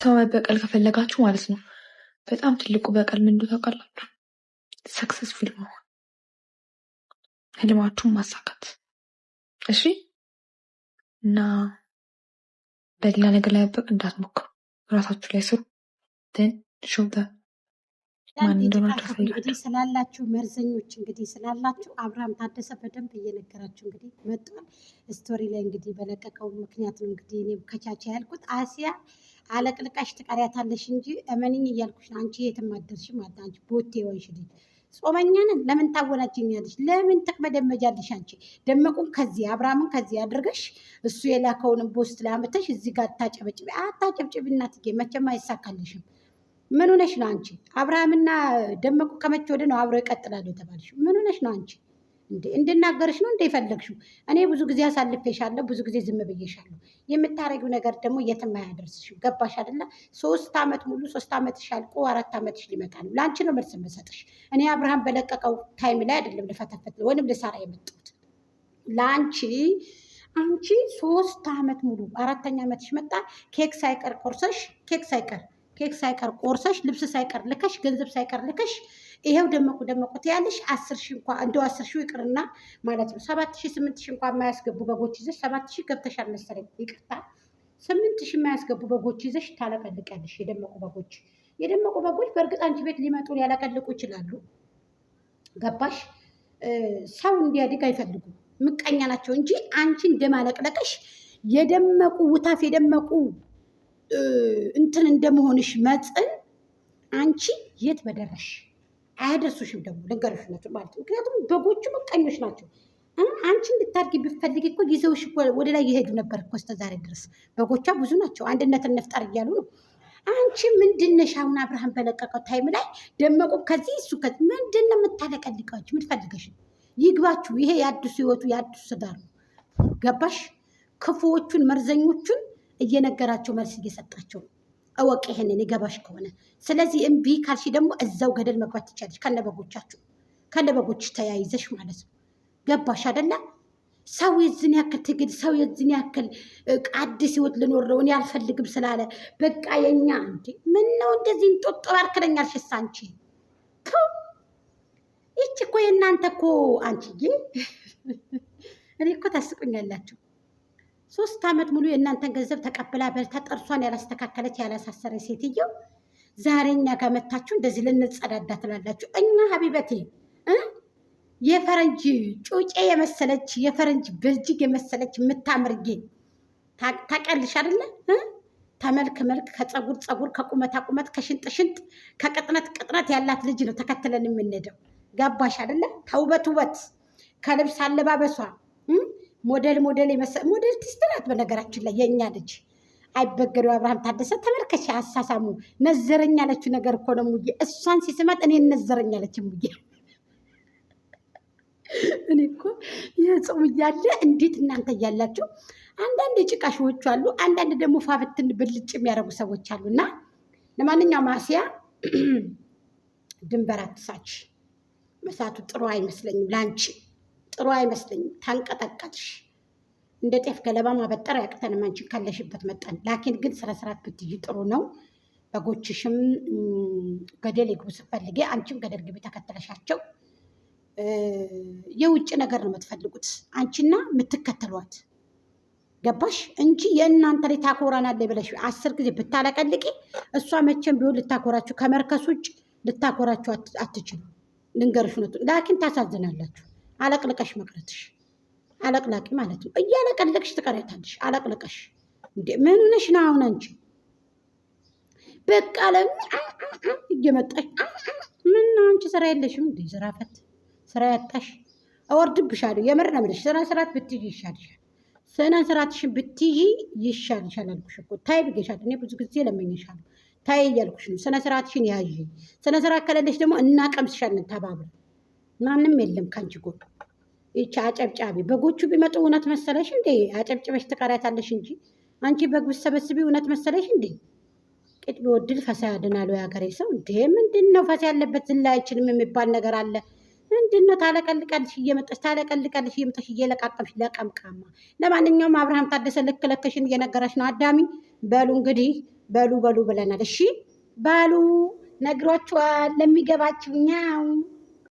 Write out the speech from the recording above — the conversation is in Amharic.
ሰው መበቀል ከፈለጋችሁ ማለት ነው በጣም ትልቁ በቀል ምን እንደሆነ ታውቃላችሁ? ሰክሰስፉል መሆን፣ ህልማችሁን ማሳካት። እሺ። እና በሌላ ነገር ላይ መበቀል እንዳትሞክሩ፣ ራሳችሁ ላይ ስሩ። ሾተ ማን እንደሆነ እንግዲህ ስላላችሁ መርዘኞች እንግዲህ ስላላችሁ አብርሃም ታደሰ በደንብ እየነገራችሁ እንግዲህ መጥቷል። ስቶሪ ላይ እንግዲህ በለቀቀው ምክንያት ነው እንግዲህ እኔም ከቻቻ ያልኩት። አሲያ አለቅልቃሽ ትቀሪያታለሽ እንጂ እመንኝ እያልኩሽ ነው። አንቺ የትም አትደርሽም ማለት አንቺ ቦቴ ወንሽ ልጅ ጾመኛ ነን። ለምን ታወናጅኛለሽ? ለምን ትቅበደመጃለሽ? አንቺ ደመቁን ከዚህ አብርሃምን ከዚህ አድርገሽ እሱ የላከውንም ፖስት ላይ አመተሽ እዚህ ጋር አታጨበጭቢ። አታጨብጭቢ እናትዬ፣ መቼም አይሳካልሽም። ምን ሆነሽ ነው አንቺ? አብርሃምና ደመቁ ከመቼ ወደ ነው አብረው ይቀጥላሉ የተባልሽው? ምን ሆነሽ ነው አንቺ? እንድናገርሽ ነው እንደ የፈለግሽው? እኔ ብዙ ጊዜ አሳልፌሻለሁ፣ ብዙ ጊዜ ዝም ብዬሻለሁ። የምታረጊው ነገር ደግሞ የትም አያደርስሽም። ገባሽ አይደለ? 3 ዓመት ሙሉ 3 ዓመትሽ አልቆ 4 ዓመትሽ ሊመጣ ነው። ለአንቺ ነው መልስ የምሰጥሽ። እኔ አብርሃም በለቀቀው ታይም ላይ አይደለም ልፈተፈት ወይንም ልሰራ የመጣሁት ለአንቺ። አንቺ 3 ዓመት ሙሉ 4ኛ ዓመትሽ መጣ። ኬክ ሳይቀር ቆርሰሽ ኬክ ሳይቀር ቆርሰሽ ልብስ ሳይቀር ልከሽ ገንዘብ ሳይቀር ልከሽ ይሄው ደመቁ ትያለሽ። 10,000 እንኳን እንደው 10,000 ይቅርና ማለት ነው 7,000 8,000 እንኳን የማያስገቡ በጎች ይዘሽ 7,000 ገብተሻል መሰለኝ። ይቅርታ 8,000 የማያስገቡ በጎች ይዘሽ ታለቀልቃለሽ። የደመቁ በጎች በእርግጥ አንቺ ቤት ሊመጡ ሊያለቀልቁ ይችላሉ። ገባሽ? ሰው እንዲያድግ አይፈልጉም፣ ምቀኛ ናቸው እንጂ አንቺ እንደማለቅለቀሽ የደመቁ ውታፍ የደመቁ እንትን እንደመሆንሽ መጠን አንቺ የት በደረሽ? አያደርሱሽም ደግሞ ልንገርሽነቱ ማለት ነው። ምክንያቱም በጎቹ ምቀኞች ናቸው። አንቺ እንድታድጊ ብትፈልጊ እኮ ይዘውሽ ወደ ላይ የሄዱ ነበር እኮ እስከ ዛሬ ድረስ። በጎቿ ብዙ ናቸው፣ አንድነትን እንፍጠር እያሉ ነው። አንቺ ምንድነሽ? አሁን አብርሃም በለቀቀው ታይም ላይ ደመቁ ከዚህ እሱ ከዚህ ምንድን ነው የምታለቀልቃችሁ? የምትፈልገሽ ይግባችሁ። ይሄ የአዲሱ ህይወቱ የአዲሱ ትዳር ነው። ገባሽ? ክፉዎቹን መርዘኞቹን እየነገራቸው መልስ እየሰጣቸው ነው። እወቅ ይሄንን ይገባሽ ከሆነ። ስለዚህ እምቢ ካልሽ ደግሞ እዛው ገደል መግባት ትቻለሽ፣ ከነበጎች ተያይዘሽ ማለት ነው። ገባሽ አይደለ? ሰው የዝን ያክል ትግል፣ ሰው የዝን ያክል አዲስ ህይወት ልኖር ነው እኔ አልፈልግም ስላለ በቃ የኛ እንዴ ምን ነው እንደዚህ እንጦጦ ያርክለኛል? አንቺ ይቺ እኮ የእናንተ እኮ አንቺዬ፣ እኔ እኮ ታስቁኛላችሁ። 3 ዓመት ሙሉ የእናንተን ገንዘብ ተቀብላ በልታ ጥርሷን ያላስተካከለች ያላሳሰረ ሴትዮ ዛሬ እኛ ጋር መታችሁ እንደዚህ ልንጸዳዳ ትላላችሁ። እኛ ሀቢበቴ የፈረንጅ ጩጬ የመሰለች የፈረንጅ ብልጅግ የመሰለች የምታምርጌ ታቀልሽ አይደለ? ተመልክ መልክ፣ ከፀጉር ፀጉር፣ ከቁመት ቁመት፣ ከሽንጥ ሽንጥ፣ ከቅጥነት ቅጥነት ያላት ልጅ ነው ተከትለን የምንሄደው። ገባሽ አይደለ? ከውበት ውበት፣ ከልብስ አለባበሷ ሞዴል ሞዴል ቲስት ናት። በነገራችን ላይ የእኛ ልጅ አይበገሬው አብርሃም ታደሰ ተመልከች። አሳሳሙ ነዘረኛ ያለችው ነገር እኮ ነው ሙዬ። እሷን ሲስማት እኔ ነዘረኛ ያለች ሙዬ። እኔ እኮ የጾም እያለ እንዴት እናንተ እያላችሁ አንዳንድ የጭቃሾች አሉ፣ አንዳንድ ደግሞ ፋብትን ብልጭ የሚያደርጉ ሰዎች አሉና ለማንኛውም አሲያ ድንበር አትሳች። መሳቱ ጥሩ አይመስለኝም፣ ላንቺ ጥሩ አይመስለኝም። ታንቀጠቀጥሽ እንደ ጤፍ ገለባ ማበጠር ያቅተንም አንቺን ካለሽበት መጠን። ላኪን ግን ስነስርዓት ብትይ ጥሩ ነው። በጎችሽም ገደል ይግቡ ስትፈልጊ አንቺም ገደል ግቢ ተከተለሻቸው። የውጭ ነገር ነው የምትፈልጉት አንቺና የምትከተሏት። ገባሽ? እንጂ የእናንተ ላይ ታኮራናለ ብለሽ 10 ጊዜ ብታለቀልቂ እሷ መቼም ቢሆን ልታኮራችሁ ከመርከስ ውጭ ልታኮራችሁ አትችሉ። ልንገርሽ ነው። ላኪን ታሳዝናላችሁ። አለቅልቀሽ መቅረትሽ አለቅላቂ ማለት ነው። እያለቀለቅሽ ትቀሪያታለሽ። አለቅልቀሽ እንዴ ምን ሆነሽ ነው አሁን አንቺ? በቃ እየመጣሽ ምን ነው አንቺ ስራ የለሽም እንዴ? ስራ ፈት ስራ ያጣሽ አወርድብሻለሁ። የምር ነው የምልሽ። ስነ ስርዓት ብትይዥ ይሻልሻል። ስነ ስርዓትሽን ብትይዥ ይሻልሻል አልኩሽ እኮ። ታይ ብዬሻለሁ። እኔ ብዙ ጊዜ ለመኝሻለሁ። ታይ እያልኩሽ ነው። ስነ ስርዓትሽን ያዥ። ስነ ስርዓት ከሌለሽ ደግሞ እናቀምስሻለን ተባብረን። ማንም የለም ከአንቺ ጎን። ይቺ አጨብጫቢ በጎቹ ቢመጡ እውነት መሰለሽ እንዴ? አጨብጭበሽ ትቀሪያታለሽ እንጂ አንቺ በግ ብትሰበስቢ እውነት መሰለሽ እንዴ? ቅጥ ቢወድል ፈሳ ያድናል የሀገሬ ሰው። እንዴ ምንድን ነው ፈሳ ያለበት ዝላ አይችልም የሚባል ነገር አለ። ምንድን ነው ታለቀልቃለሽ እየመጣሽ እየለቃቀምሽ ለቀምቃማ። ለማንኛውም አብርሃም ታደሰ ልክ ለክሽን እየነገረሽ ነው። አዳሚ በሉ እንግዲህ በሉ ብለናል። እሺ በሉ ነግሯችኋል ለሚገባችሁ ኛው